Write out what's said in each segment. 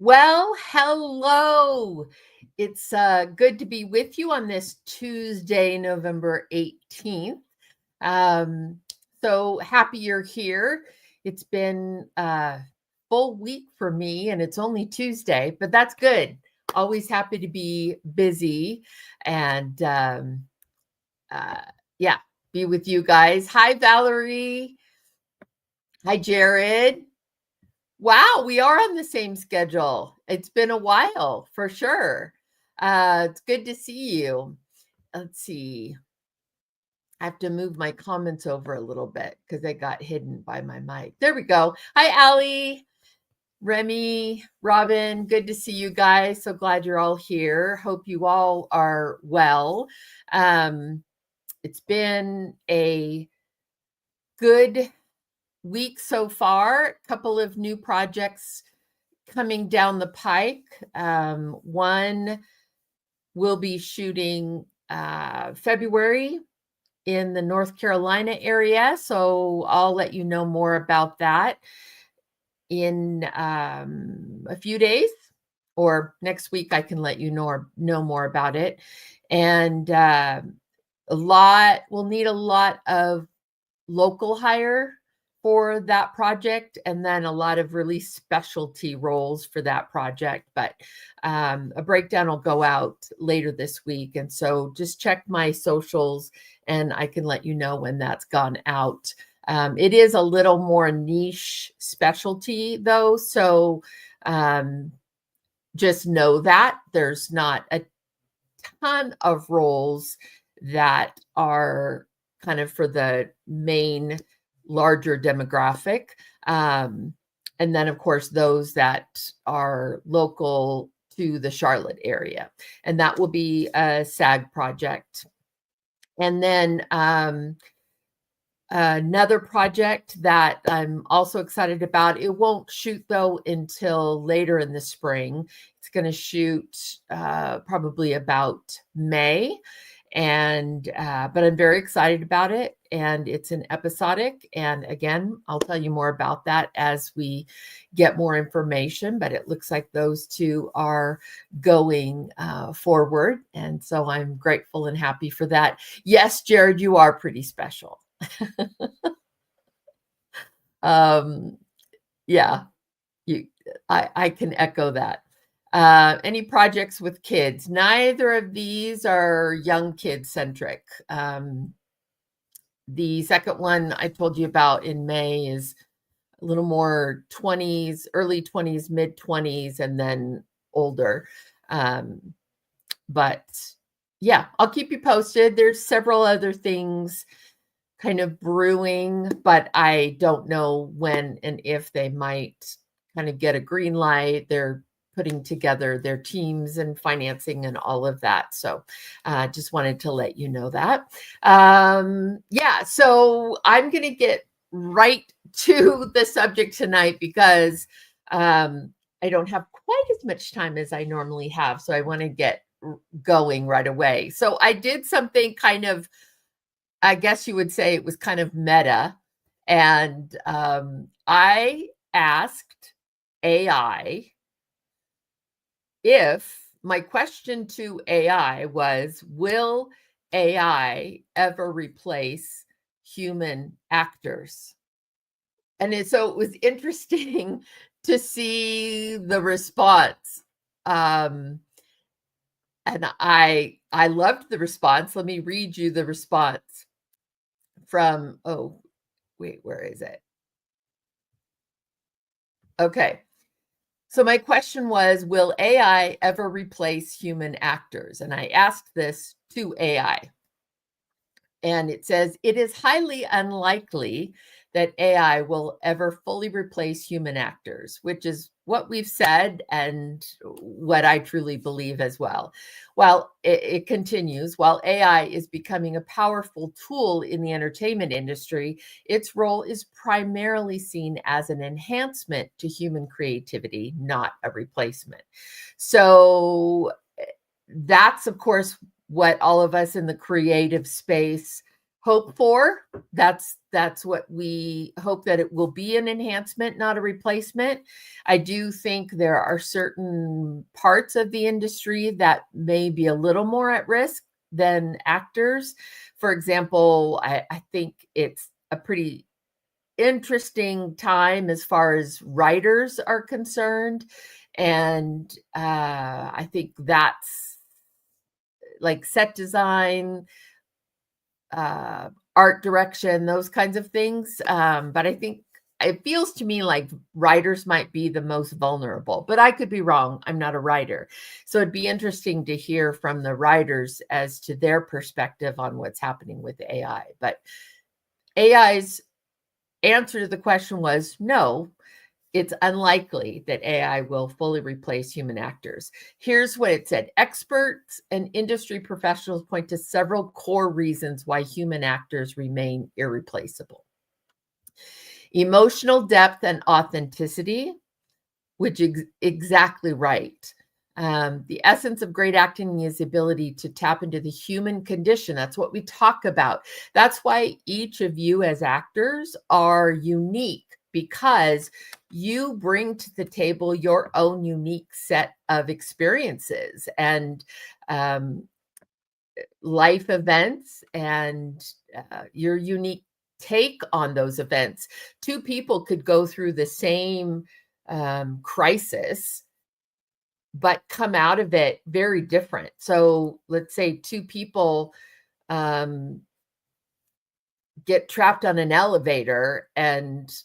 Well, hello. It's good to be with you on this Tuesday, November 18th. Um, so happy you're here. It's been a full week for me, and it's only Tuesday, but that's good. Always happy to be busy and uh, yeah, be with you guys. Hi, Valerie. Hi, Jared. Wow, we are on the same schedule. It's been a while for sure. It's good to see you. Let's see. I have to move my comments over a little bit because they got hidden by my mic. There we go. Hi, Allie, Remy, Robin. Good to see you guys. So glad you're all here. Hope you all are well. It's been a good week so far. A couple of new projects coming down the pike. One will be shooting February in the North Carolina area. So I'll let you know more about that in a few days or next week. I can let you know more about it. And we'll need a lot of local hire for that project, and then a lot of really specialty roles for that project. But a breakdown will go out later this week. And so just check my socials and I can let you know when that's gone out. It is a little more niche specialty though. So just know that there's not a ton of roles that are kind of for the main larger demographic. And then, of course, those that are local to the Charlotte area. And that will be a SAG project. And then another project that I'm also excited about, it won't shoot though until later in the spring. It's going to shoot probably about May. And but I'm very excited about it, and it's an episodic, and again I'll tell you more about that as we get more information, but it looks like those two are going forward, and so I'm grateful and happy for that. Yes, Jared, you are pretty special. Yeah, I can echo that. Any projects with kids? Neither of these are young kid centric. The second one I told you about in May is a little more 20s, early 20s, mid 20s, and then older. But yeah, I'll keep you posted. There's several other things kind of brewing, but I don't know when and if they might kind of get a green light. They're putting together their teams and financing and all of that. So just wanted to let you know that. Yeah, so I'm going to get right to the subject tonight because I don't have quite as much time as I normally have. So I want to get going right away. So I did something kind of, I guess you would say it was kind of meta. And I asked AI if my question to AI was, will AI ever replace human actors? And so it was interesting to see the response. And I loved the response. Let me read you the response from, oh, wait, where is it? Okay. So my question was, will AI ever replace human actors? And I asked this to AI. And it says, it is highly unlikely that AI will ever fully replace human actors, which is what we've said and what I truly believe as well. While it continues, while AI is becoming a powerful tool in the entertainment industry, its role is primarily seen as an enhancement to human creativity, not a replacement. So that's, of course, what all of us in the creative space hope for. That's what we hope, that it will be an enhancement, not a replacement. I do think there are certain parts of the industry that may be a little more at risk than actors. For example, I think it's a pretty interesting time as far as writers are concerned. And I think that's like set design, art direction, those kinds of things. But I think it feels to me like writers might be the most vulnerable, but I could be wrong. I'm not a writer. So it'd be interesting to hear from the writers as to their perspective on what's happening with AI. But AI's answer to the question was no. It's unlikely that AI will fully replace human actors. Here's what it said. Experts and industry professionals point to several core reasons why human actors remain irreplaceable. Emotional depth and authenticity, which is exactly right. The essence of great acting is the ability to tap into the human condition. That's what we talk about. That's why each of you as actors are unique, because you bring to the table your own unique set of experiences and life events and your unique take on those events. Two people could go through the same crisis, but come out of it very different. So let's say two people get trapped on an elevator and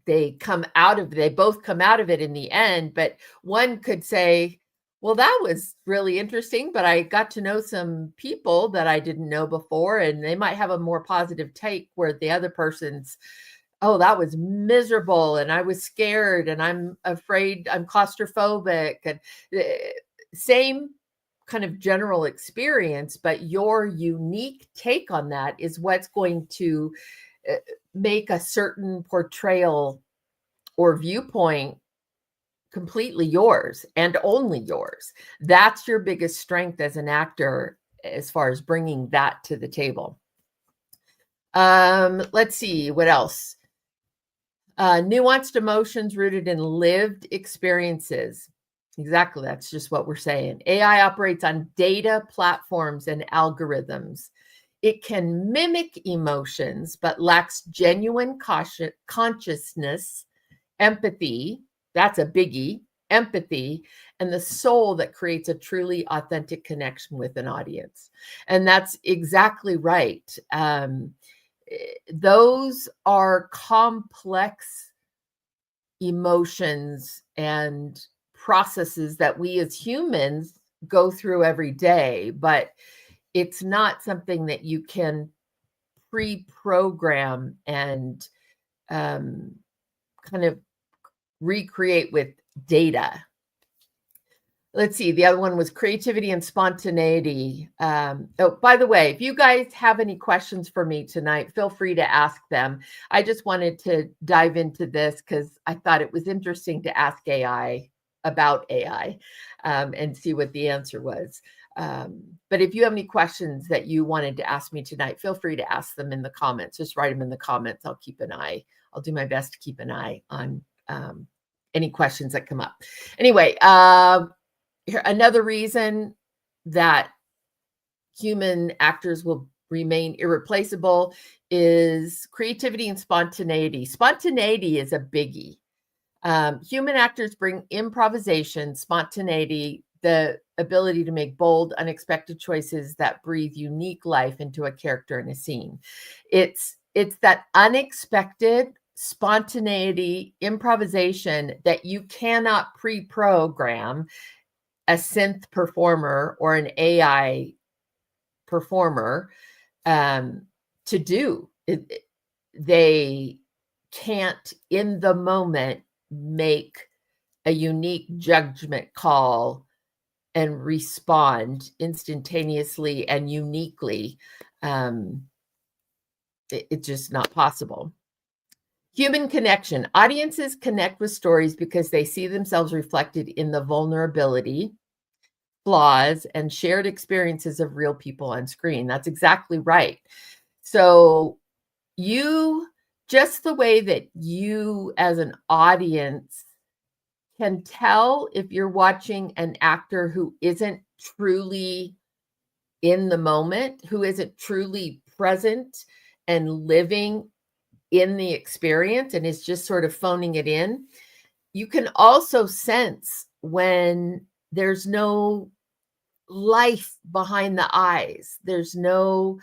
they both come out of it in the end, but one could say, well, that was really interesting, but I got to know some people that I didn't know before, and they might have a more positive take, where the other person's, oh, that was miserable, and I was scared, and I'm afraid, I'm claustrophobic, and same kind of general experience, but your unique take on that is what's going to make a certain portrayal or viewpoint completely yours and only yours. That's your biggest strength as an actor, as far as bringing that to the table. Let's see, what else? Nuanced emotions rooted in lived experiences. Exactly, that's just what we're saying. AI operates on data platforms and algorithms. It can mimic emotions, but lacks genuine consciousness, empathy. That's a biggie. Empathy and the soul that creates a truly authentic connection with an audience. And that's exactly right. Those are complex emotions and processes that we as humans go through every day, but it's not something that you can pre-program and kind of recreate with data. Let's see. The other one was creativity and spontaneity. Oh, by the way, if you guys have any questions for me tonight, feel free to ask them. I just wanted to dive into this because I thought it was interesting to ask AI about AI and see what the answer was. But if you have any questions that you wanted to ask me tonight, feel free to ask them in the comments. Just write them in the comments. I'll keep an eye. I'll do my best to keep an eye on any questions that come up. Anyway, here, another reason that human actors will remain irreplaceable is creativity and spontaneity. Spontaneity is a biggie. Human actors bring improvisation, spontaneity, the ability to make bold, unexpected choices that breathe unique life into a character in a scene. It's that unexpected spontaneity, improvisation that you cannot pre-program a synth performer or an AI performer to do. They can't in the moment make a unique judgment call and respond instantaneously and uniquely. It's just not possible. Human connection. Audiences connect with stories because they see themselves reflected in the vulnerability, flaws, and shared experiences of real people on screen. That's exactly right. So just the way that you as an audience can tell if you're watching an actor who isn't truly in the moment, who isn't truly present and living in the experience and is just sort of phoning it in. You can also sense when there's no life behind the eyes. There's no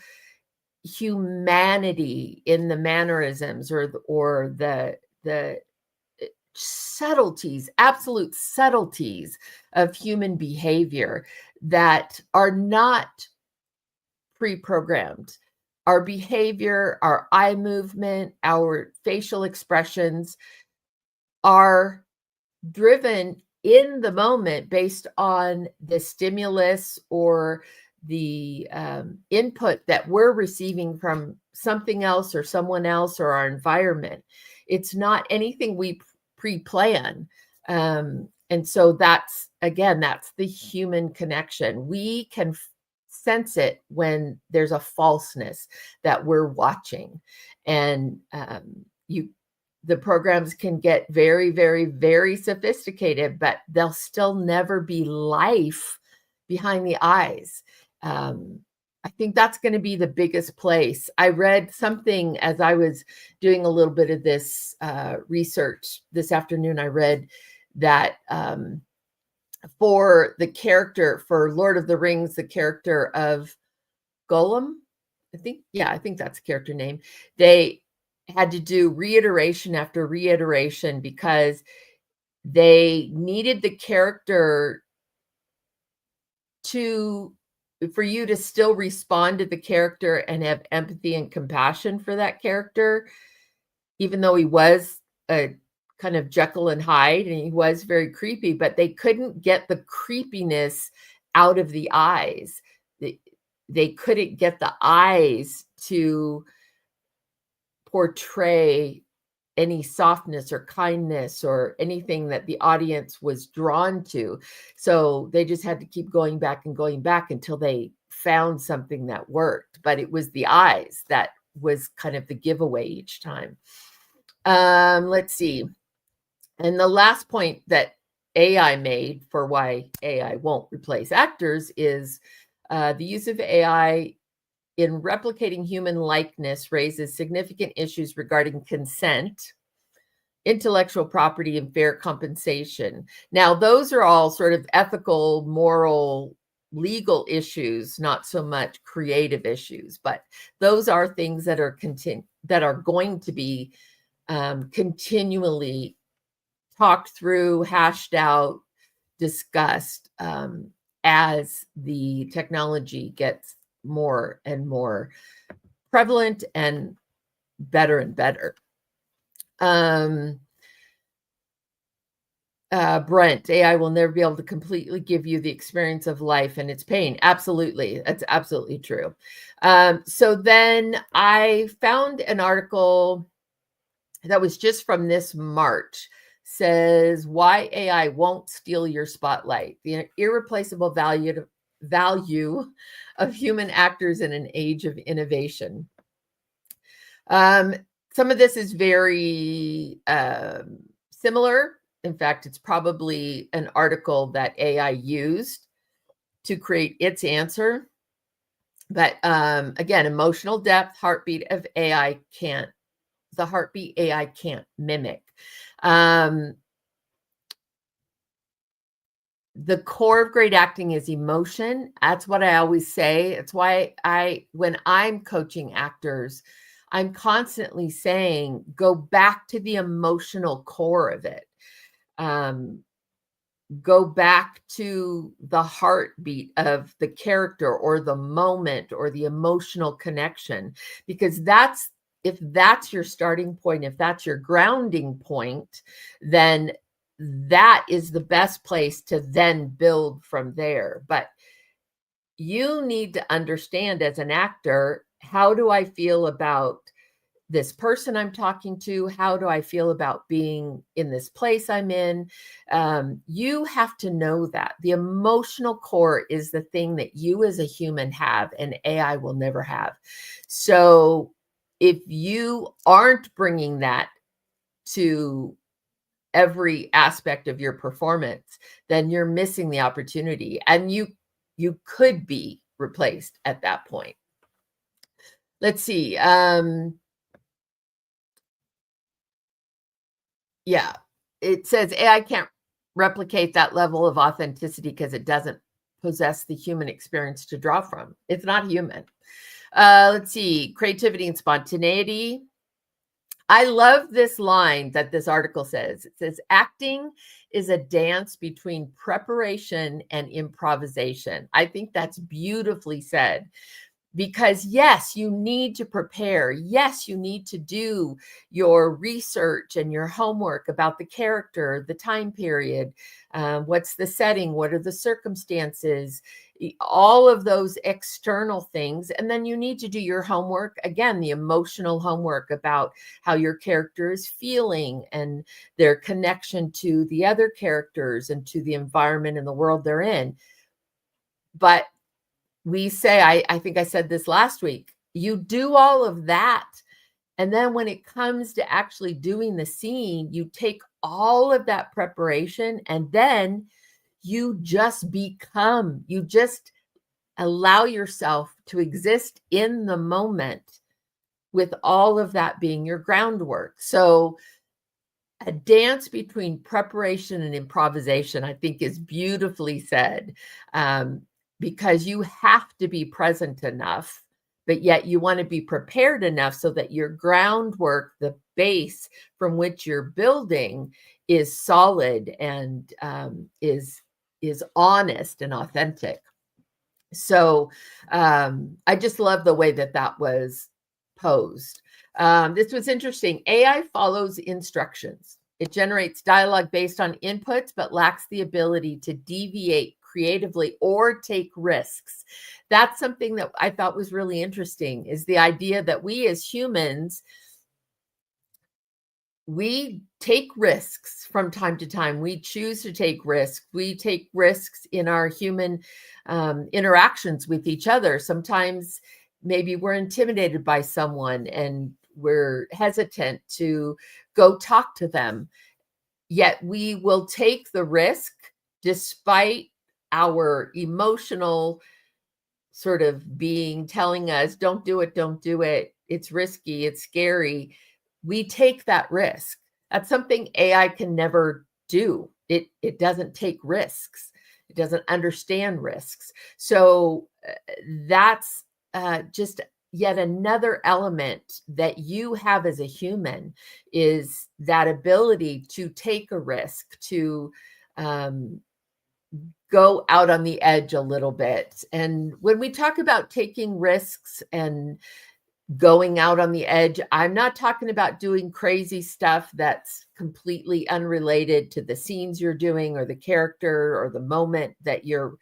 humanity in the mannerisms or the subtleties, absolute subtleties of human behavior that are not pre-programmed. Our behavior, our eye movement, our facial expressions are driven in the moment based on the stimulus or the input that we're receiving from something else or someone else or our environment. It's not anything we pre-plan. And so that's the human connection. We can sense it when there's a falseness that we're watching. And the programs can get very, very, very sophisticated, but they'll still never be life behind the eyes. I think that's going to be the biggest place. I read something as I was doing a little bit of this research this afternoon. I read that for the character for Lord of the Rings, the character of Gollum, I think that's the character name. They had to do reiteration after reiteration because they needed the character for you to still respond to the character and have empathy and compassion for that character, even though he was a kind of Jekyll and Hyde and he was very creepy, but they couldn't get the creepiness out of the eyes. They couldn't get the eyes to portray any softness or kindness or anything that the audience was drawn to. So they just had to keep going back until they found something that worked. But it was the eyes that was kind of the giveaway each time. Let's see. And the last point that AI made for why AI won't replace actors is the use of AI in replicating human likeness raises significant issues regarding consent, intellectual property, and fair compensation. Now, those are all sort of ethical, moral, legal issues, not so much creative issues, but those are things that are going to be continually talked through, hashed out, discussed as the technology gets more and more prevalent and better and better. Brent, AI will never be able to completely give you the experience of life and its pain. Absolutely. That's absolutely true. So then I found an article that was just from this March, says why AI won't steal your spotlight, the irreplaceable value of human actors in an age of innovation. Some of this is very similar. In fact, it's probably an article that AI used to create its answer. But again, emotional depth, heartbeat of AI can't mimic. The core of great acting is emotion. That's what I always say. It's why when I'm coaching actors, I'm constantly saying, go back to the emotional core of it. Go back to the heartbeat of the character or the moment or the emotional connection, because if that's your starting point, if that's your grounding point, then that is the best place to then build from there. But you need to understand as an actor, how do I feel about this person I'm talking to? How do I feel about being in this place I'm in? You have to know that. The emotional core is the thing that you as a human have and AI will never have. So if you aren't bringing that to every aspect of your performance, then you're missing the opportunity, and you could be replaced at that point. Let's see. Yeah, it says AI can't replicate that level of authenticity because it doesn't possess the human experience to draw from. It's not human. Let's see. Creativity and spontaneity. I love this line that this article says. It says, acting is a dance between preparation and improvisation. I think that's beautifully said. Because yes, you need to prepare. Yes, you need to do your research and your homework about the character, the time period, what's the setting, what are the circumstances, all of those external things. And then you need to do your homework, again, the emotional homework about how your character is feeling and their connection to the other characters and to the environment and the world they're in. But we say, I think I said this last week, you do all of that. And then when it comes to actually doing the scene, you take all of that preparation and then you just become, you just allow yourself to exist in the moment with all of that being your groundwork. So a dance between preparation and improvisation, I think, is beautifully said. Because you have to be present enough, but yet you want to be prepared enough so that your groundwork, the base from which you're building, is solid and is honest and authentic. So I just love the way that was posed. This was interesting. AI follows instructions. It generates dialogue based on inputs, but lacks the ability to deviate creatively or take risks. That's something that I thought was really interesting, is the idea that we as humans, we take risks from time to time. We choose to take risks. We take risks in our human interactions with each other. Sometimes maybe we're intimidated by someone and we're hesitant to go talk to them. Yet we will take the risk despite our emotional sort of being telling us, don't do it, don't do it. It's risky, it's scary. We take that risk. That's something AI can never do. It doesn't take risks. It doesn't understand risks. So that's just yet another element that you have as a human, is that ability to take a risk, to go out on the edge a little bit. And when we talk about taking risks and going out on the edge, I'm not talking about doing crazy stuff that's completely unrelated to the scenes you're doing or the character or the moment that you're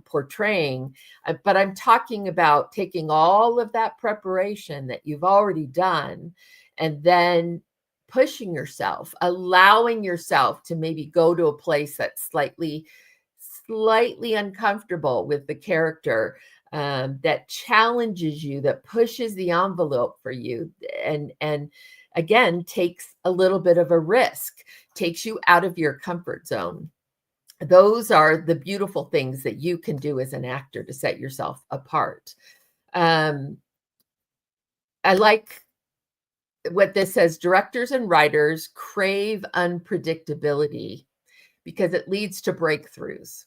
portraying. But I'm talking about taking all of that preparation that you've already done and then pushing yourself, allowing yourself to maybe go to a place that's slightly uncomfortable with the character, that challenges you, that pushes the envelope for you, and again takes a little bit of a risk, takes you out of your comfort zone. Those are the beautiful things that you can do as an actor to set yourself apart. I like what this says. Directors and writers crave unpredictability because it leads to breakthroughs.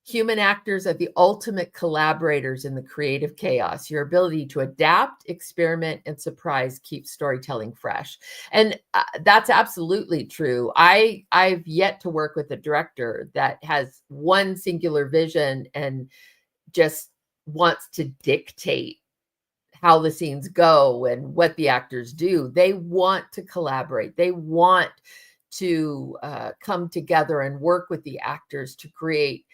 Human actors are the ultimate collaborators in the creative chaos. Your ability to adapt, experiment, and surprise keeps storytelling fresh. And that's absolutely true. I've yet to work with a director that has one singular vision and just wants to dictate how the scenes go and what the actors do. They want to collaborate. They want to come together and work with the actors to create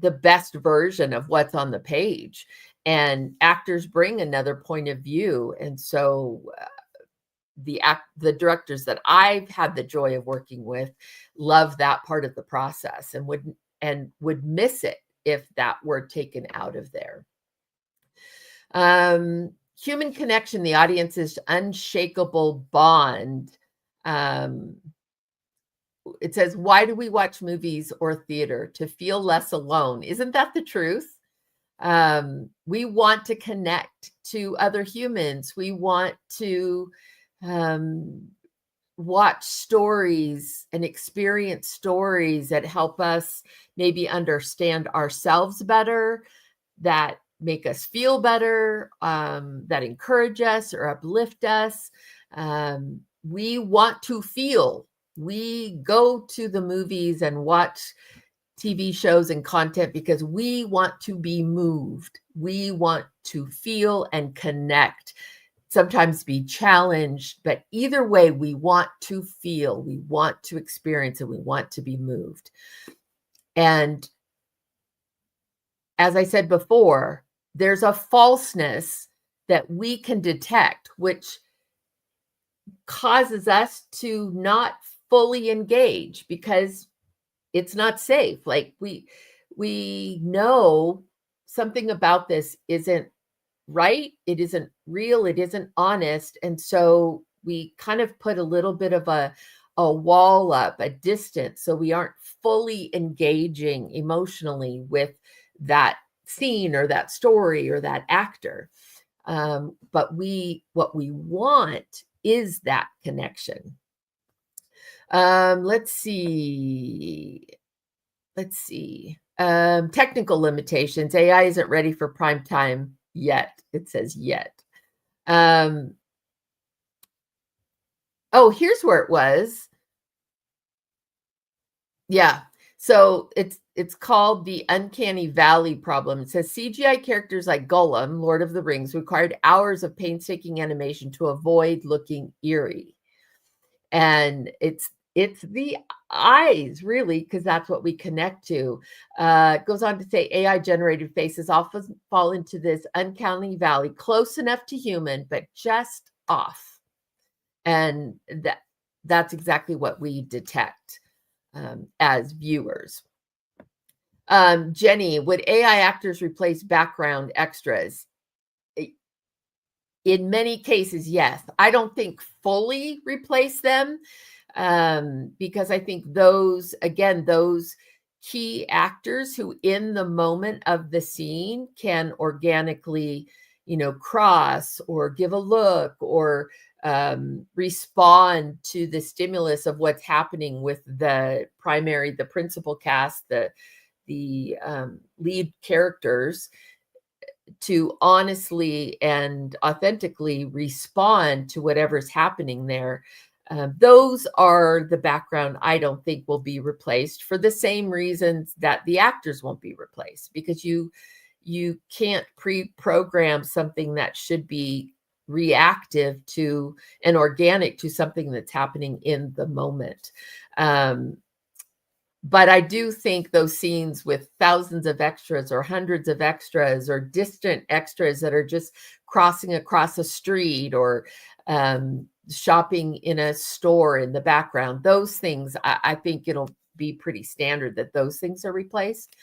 the best version of what's on the page, and actors bring another point of view. And so the directors that I've had the joy of working with love that part of the process and would miss it if that were taken out of there. Human connection, the audience's unshakable bond. It says, why do we watch movies or theater? To feel less alone. Isn't that the truth? We want to connect to other humans. We want to watch stories and experience stories that help us maybe understand ourselves better, that make us feel better, that encourage us or uplift us. We want to feel. We go to the movies and watch TV shows and content because we want to be moved. We want to feel and connect, sometimes be challenged, but either way, we want to feel, we want to experience, and we want to be moved. And as I said before, there's a falseness that we can detect, which causes us to not fully engage because it's not safe. Like we know something about this isn't right, it isn't real, it isn't honest, and so we kind of put a little bit of a wall up, a distance, so we aren't fully engaging emotionally with that scene or that story or that actor. But what we want is that connection. Let's see. Technical limitations. AI isn't ready for prime time yet. It says yet. Oh, here's where it was. Yeah. So it's called the Uncanny Valley problem. It says CGI characters like Gollum, Lord of the Rings, required hours of painstaking animation to avoid looking eerie. And it's the eyes, really, because that's what we connect to. It goes on to say AI generated faces often fall into this uncanny valley, close enough to human, but just off. And that's exactly what we detect as viewers. Jenny, would AI actors replace background extras? In many cases, yes. I don't think fully replace them because I think those key actors who in the moment of the scene can organically, cross or give a look or respond to the stimulus of what's happening with the principal cast, the lead characters, to honestly and authentically respond to whatever's happening there. Those are the background I don't think will be replaced for the same reasons that the actors won't be replaced, because you can't pre-program something that should be reactive to and organic to something that's happening in the moment. But I do think those scenes with thousands of extras or hundreds of extras or distant extras that are just crossing across a street or shopping in a store in the background, those things, I think it'll be pretty standard that those things are replaced.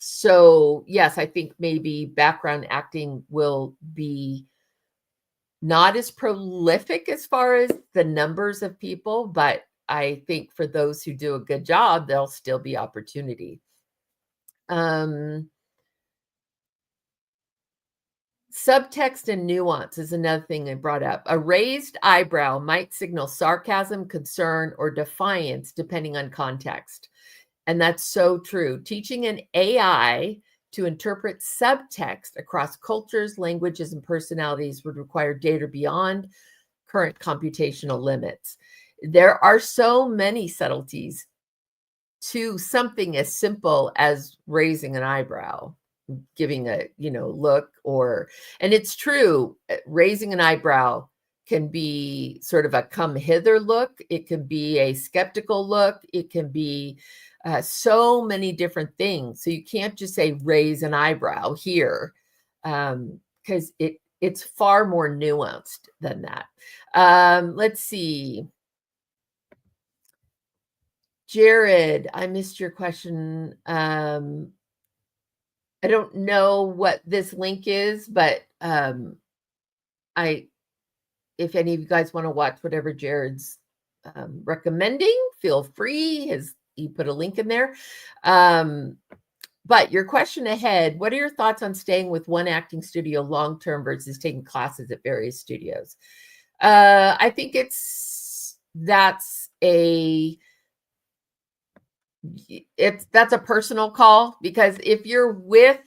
So yes, I think maybe background acting will be not as prolific as far as the numbers of people, but I think for those who do a good job, there'll still be opportunity. Subtext and nuance is another thing I brought up. A raised eyebrow might signal sarcasm, concern, or defiance, depending on context. And that's so true. Teaching an AI to interpret subtext across cultures, languages, and personalities would require data beyond current computational limits. There are so many subtleties to something as simple as raising an eyebrow, giving a look, and it's true, raising an eyebrow can be sort of a come hither look, it can be a skeptical look, it can be so many different things. So you can't just say raise an eyebrow here, because it's far more nuanced than that. Let's see. Jared, I missed your question. I don't know what this link is, but if any of you guys want to watch whatever Jared's recommending, feel free. He put a link in there. But your question ahead, what are your thoughts on staying with one acting studio long-term versus taking classes at various studios? I think that's a personal call, because if you're with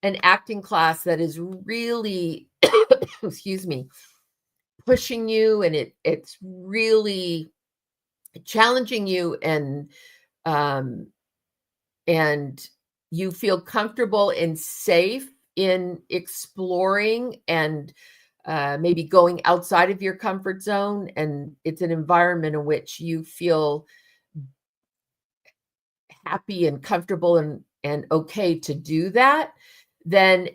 an acting class that is really, excuse me, pushing you, and it's really challenging you, and you feel comfortable and safe in exploring and maybe going outside of your comfort zone, and it's an environment in which you feel happy and comfortable and okay to do that, then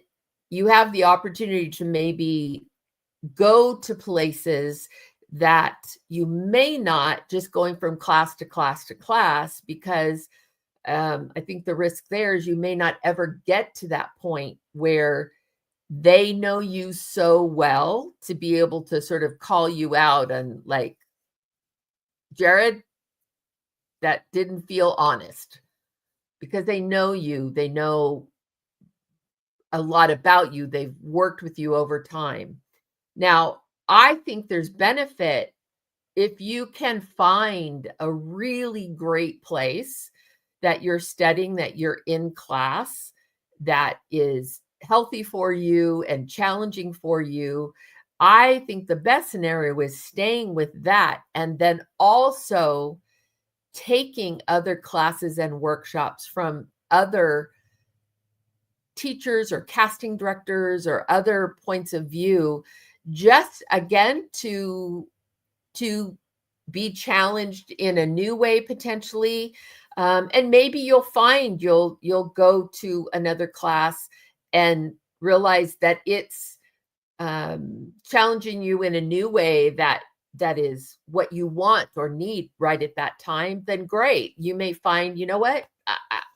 you have the opportunity to maybe go to places that you may not, just going from class to class to class, because I think the risk there is you may not ever get to that point where they know you so well to be able to sort of call you out and like, Jared, that didn't feel honest, because they know you, they know a lot about you, they've worked with you over time. Now, I think there's benefit if you can find a really great place that you're studying, that you're in class, that is healthy for you and challenging for you. I think the best scenario is staying with that, and then also taking other classes and workshops from other teachers or casting directors or other points of view, just again to be challenged in a new way potentially. And maybe you'll find you'll go to another class and realize that it's challenging you in a new way that is what you want or need right at that time. Then great, you may find, you know what,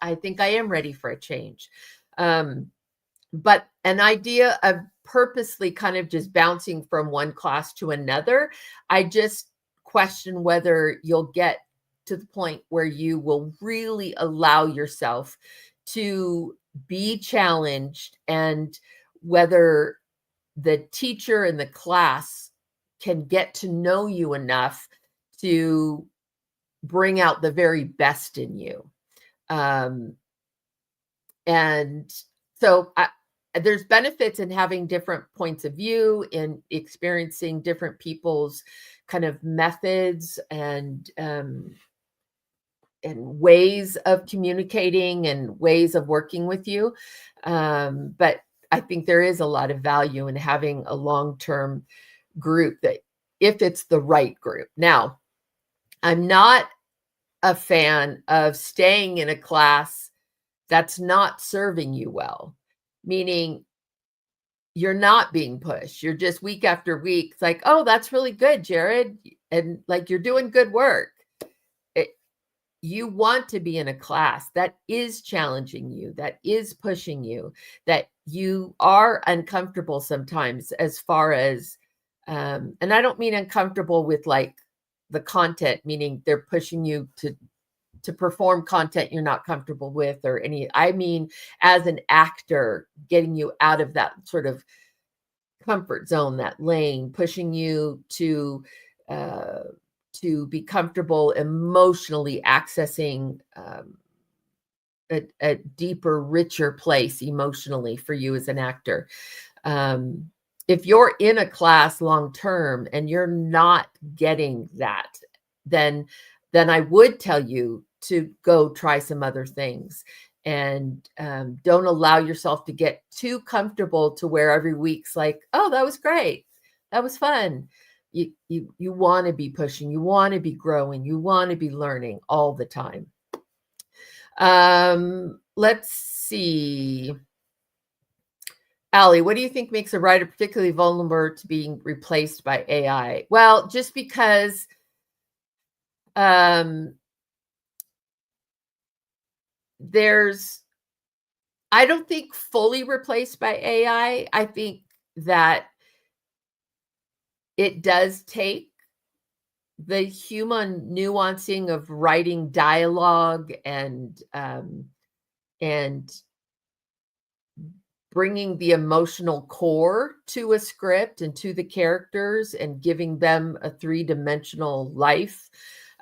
I think I am ready for a change. But an idea of purposely kind of just bouncing from one class to another, I just question whether you'll get to the point where you will really allow yourself to be challenged, and whether the teacher and the class can get to know you enough to bring out the very best in you. And so there's benefits in having different points of view, in experiencing different people's kind of methods and ways of communicating and ways of working with you. But I think there is a lot of value in having a long-term group, that if it's the right group. Now, I'm not a fan of staying in a class that's not serving you well, meaning you're not being pushed. You're just week after week. It's like, oh, that's really good, Jared. And like, you're doing good work. You want to be in a class that is challenging you, that is pushing you, that you are uncomfortable sometimes as far as, and I don't mean uncomfortable with like the content, meaning they're pushing you to perform content you're not comfortable with, or any, I mean, as an actor, getting you out of that sort of comfort zone, that lane, pushing you to be comfortable emotionally accessing a deeper, richer place emotionally for you as an actor. If you're in a class long term and you're not getting that, then I would tell you to go try some other things, and don't allow yourself to get too comfortable to where every week's like, oh, that was great, that was fun. You want to be pushing, you want to be growing, you want to be learning all the time. Let's see. Allie, what do you think makes a writer particularly vulnerable to being replaced by AI? Well, just because there's, I don't think fully replaced by AI. I think that it does take the human nuancing of writing dialogue and bringing the emotional core to a script and to the characters and giving them a three-dimensional life.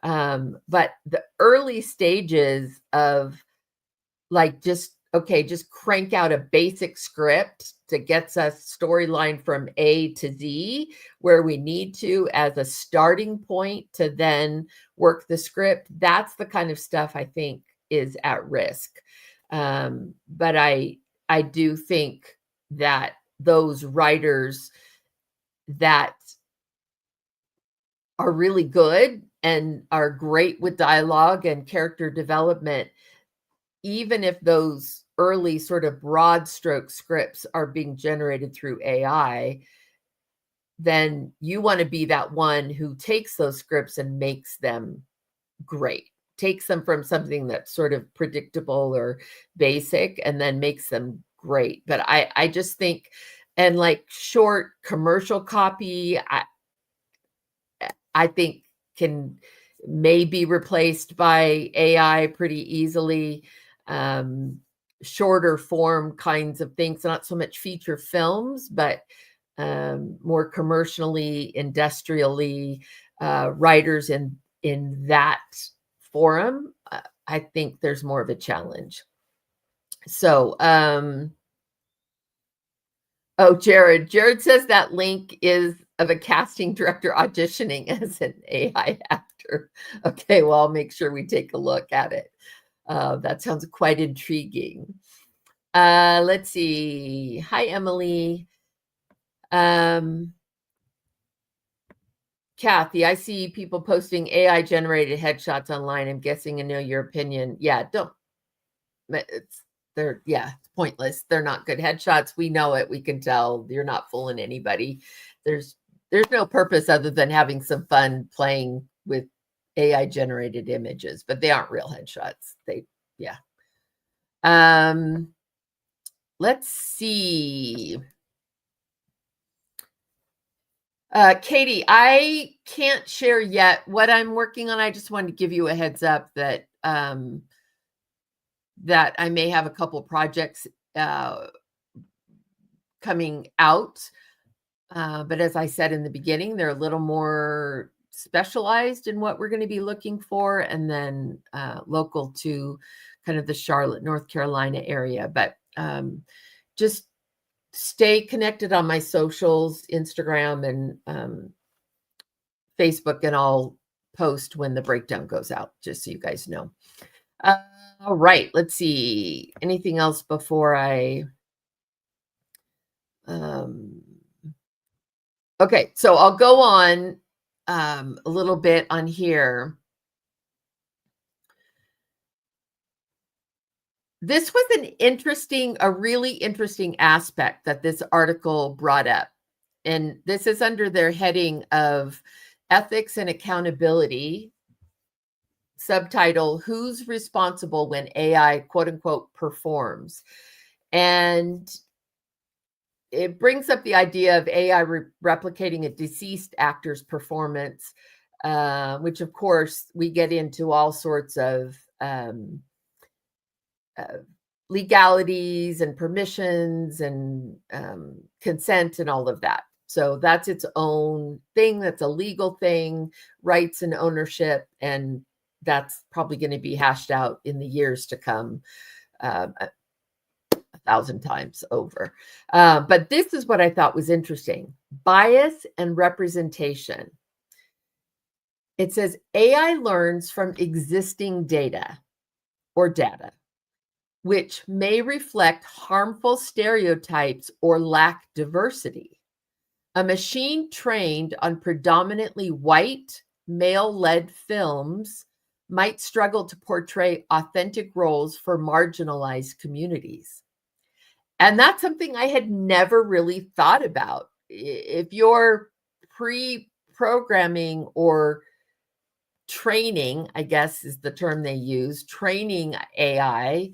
But the early stages of like just crank out a basic script that gets us storyline from A to Z where we need to as a starting point to then work the script. That's the kind of stuff I think is at risk. But I do think that those writers that are really good and are great with dialogue and character development, even if those early sort of broad stroke scripts are being generated through AI, then you want to be that one who takes those scripts and makes them great, takes them from something that's sort of predictable or basic and then makes them great. But I just think, and like short commercial copy, I think can may be replaced by AI pretty easily. Shorter form kinds of things, not so much feature films, but more commercially, industrially, writers in that forum, I think there's more of a challenge. So, oh, Jared says that link is of a casting director auditioning as an AI actor. Okay, well, I'll make sure we take a look at it. That sounds quite intriguing. Let's see. Hi, Emily. Kathy, I see people posting AI generated headshots online. I'm guessing I know your opinion. Yeah, it's pointless. They're not good headshots. We know it. We can tell. You're not fooling anybody. There's no purpose other than having some fun playing with AI generated images, but they aren't real headshots. Let's see. Katie, I can't share yet what I'm working on. I just wanted to give you a heads up that that I may have a couple projects coming out. But as I said in the beginning, they're a little more specialized in what we're going to be looking for, and then local to kind of the Charlotte, North Carolina area. But just stay connected on my socials, Instagram and Facebook, and I'll post when the breakdown goes out, just so you guys know. All right, let's see. Anything else before I... Okay, so I'll go on a little bit on here. This was a really interesting aspect that this article brought up. And this is under their heading of ethics and accountability, subtitle, Who's Responsible When AI, quote unquote, performs? And it brings up the idea of AI replicating a deceased actor's performance, which of course we get into all sorts of legalities and permissions and consent and all of that. So that's its own thing. That's a legal thing, rights and ownership. And that's probably going to be hashed out in the years to come 1,000 times over. But this is what I thought was interesting. Bias and representation. It says AI learns from existing data, which may reflect harmful stereotypes or lack diversity. A machine trained on predominantly white, male-led films might struggle to portray authentic roles for marginalized communities. And that's something I had never really thought about. If you're pre-programming or training, I guess is the term they use, training AI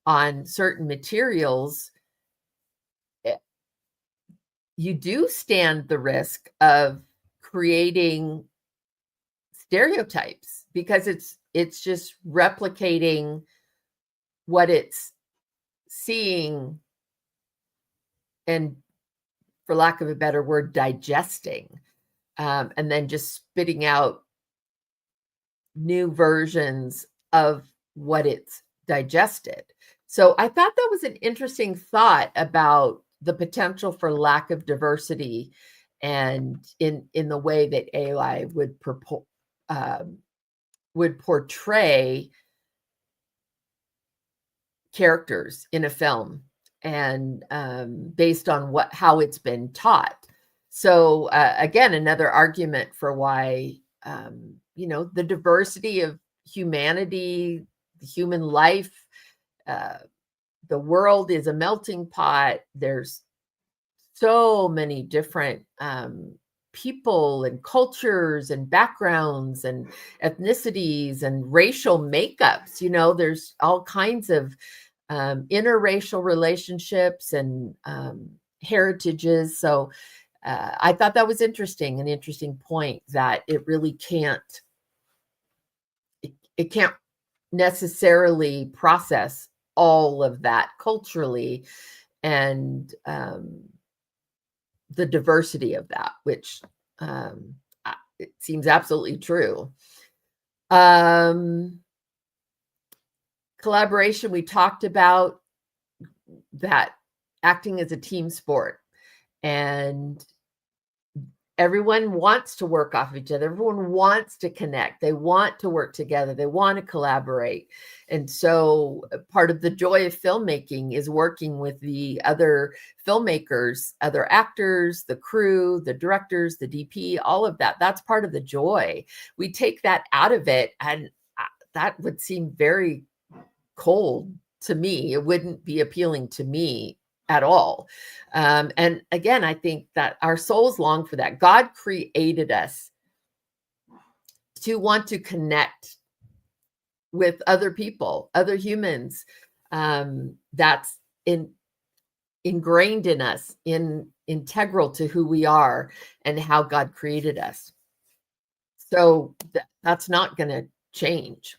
on certain materials, you do stand the risk of creating stereotypes because it's just replicating what it's seeing and, for lack of a better word, digesting, and then just spitting out new versions of what it's digested. So I thought that was an interesting thought about the potential for lack of diversity and in the way that AI would portray characters in a film and based on how it's been taught. So again, another argument for why the diversity of humanity, human life, the world is a melting pot. There's so many different people and cultures and backgrounds and ethnicities and racial makeups. There's all kinds of interracial relationships and heritages. So I thought that was interesting, an interesting point that it really can't necessarily process all of that culturally and the diversity of that, which it seems absolutely true. Collaboration, we talked about that, acting as a team sport, and everyone wants to work off of each other. Everyone wants to connect. They want to work together. They want to collaborate. And so part of the joy of filmmaking is working with the other filmmakers, other actors, the crew, the directors, the DP, all of that. That's part of the joy. We take that out of it, and that would seem very cold to me. It wouldn't be appealing to me at all. And again, I think that our souls long for that. God created us to want to connect with other people, other humans. That's ingrained in us, integral to who we are and how God created us. So that's not going to change.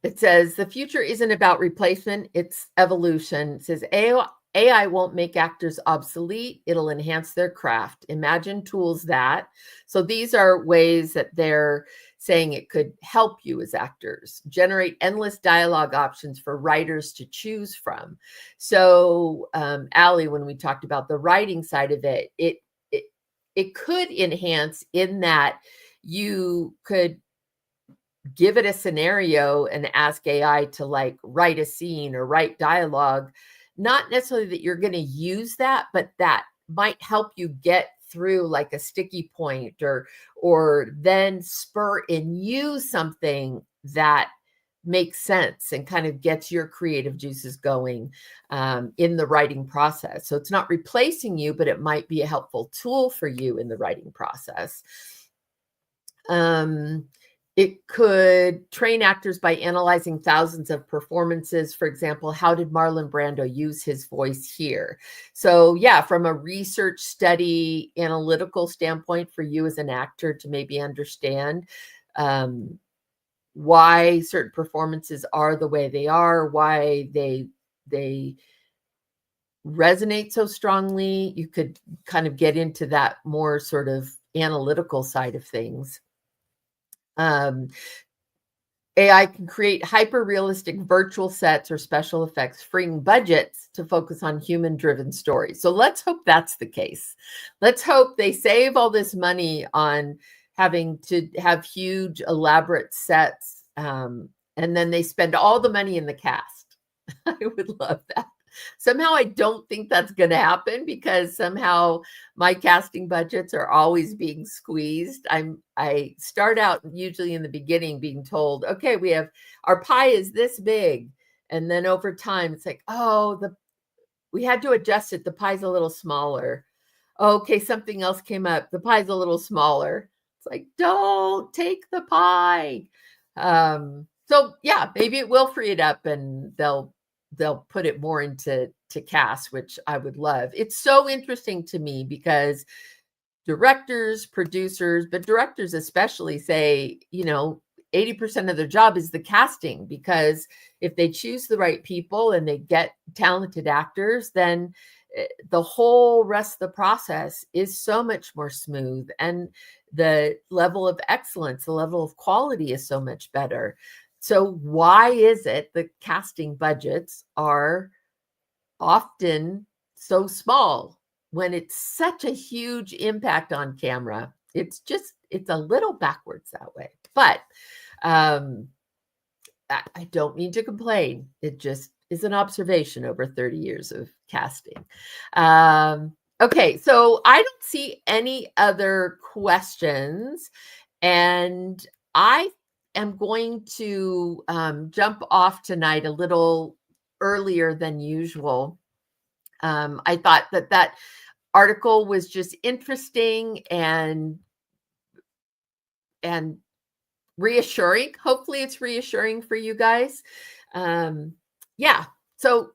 It says the future isn't about replacement, it's evolution. It says AI won't make actors obsolete, it'll enhance their craft. Imagine tools that. So these are ways that they're saying it could help you as actors. Generate endless dialogue options for writers to choose from. So Allie, when we talked about the writing side of it, it could enhance in that you could give it a scenario and ask AI to like write a scene or write dialogue. Not necessarily that you're going to use that, but that might help you get through like a sticky point or then spur in you something that makes sense and kind of gets your creative juices going in the writing process. So it's not replacing you, but it might be a helpful tool for you in the writing process. It could train actors by analyzing thousands of performances. For example, how did Marlon Brando use his voice here? So yeah, from a research study, analytical standpoint for you as an actor to maybe understand why certain performances are the way they are, why they resonate so strongly. You could kind of get into that more sort of analytical side of things. AI can create hyper-realistic virtual sets or special effects, freeing budgets to focus on human-driven stories. So let's hope that's the case. Let's hope they save all this money on having to have huge, elaborate sets, and then they spend all the money in the cast. I would love that. Somehow I don't think that's going to happen because somehow my casting budgets are always being squeezed. I start out usually in the beginning being told, okay, we have our pie is this big. And then over time it's like, oh, we had to adjust it. The pie's a little smaller. Okay, something else came up. The pie's a little smaller. It's like, don't take the pie. So yeah, maybe it will free it up and they'll put it more into cast, which I would love. It's so interesting to me because directors, producers, but directors especially say, 80% of their job is the casting, because if they choose the right people and they get talented actors, then the whole rest of the process is so much more smooth, and the level of excellence, the level of quality is so much better. So why is it the casting budgets are often so small when it's such a huge impact on camera? It's a little backwards that way. But I don't mean to complain. It just is an observation over 30 years of casting. Okay, so I don't see any other questions, and I am going to jump off tonight a little earlier than usual. I thought that article was just interesting and reassuring. Hopefully it's reassuring for you guys. Yeah. So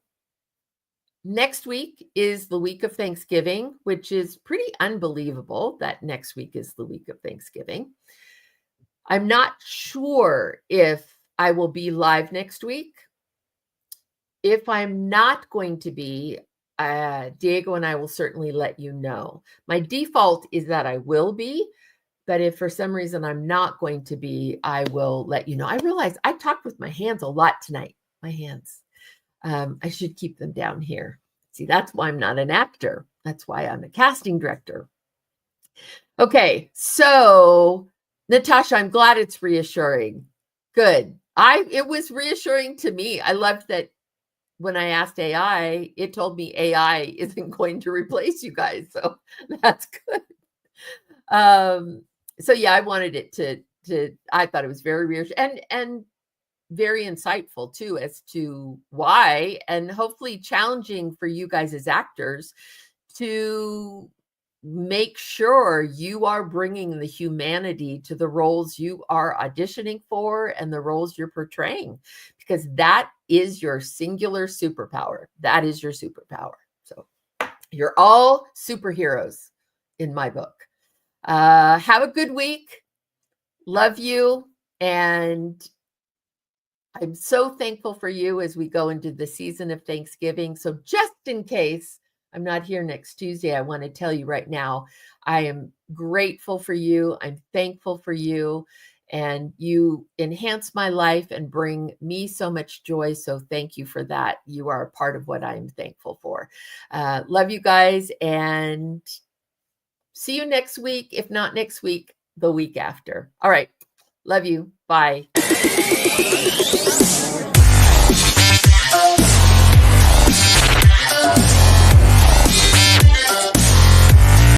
next week is the week of Thanksgiving, which is pretty unbelievable that next week is the week of Thanksgiving. I'm not sure if I will be live next week. If I'm not going to be, Diego and I will certainly let you know. My default is that I will be, but if for some reason I'm not going to be, I will let you know. I realize I talked with my hands a lot tonight. My hands. I should keep them down here. See, that's why I'm not an actor. That's why I'm a casting director. Okay, so Natasha, I'm glad it's reassuring. Good. It was reassuring to me. I loved that when I asked AI, it told me AI isn't going to replace you guys. So that's good. So yeah, I wanted it to I thought it was very reassuring and very insightful too as to why, and hopefully challenging for you guys as actors to make sure you are bringing the humanity to the roles you are auditioning for and the roles you're portraying, because that is your singular superpower. That is your superpower. So you're all superheroes in my book. Have a good week. Love you. And I'm so thankful for you as we go into the season of Thanksgiving. So just in case I'm not here next Tuesday, I want to tell you right now, I am grateful for you. I'm thankful for you. And you enhance my life and bring me so much joy. So thank you for that. You are a part of what I'm thankful for. Love you guys, and see you next week. If not next week, the week after. All right. Love you. Bye.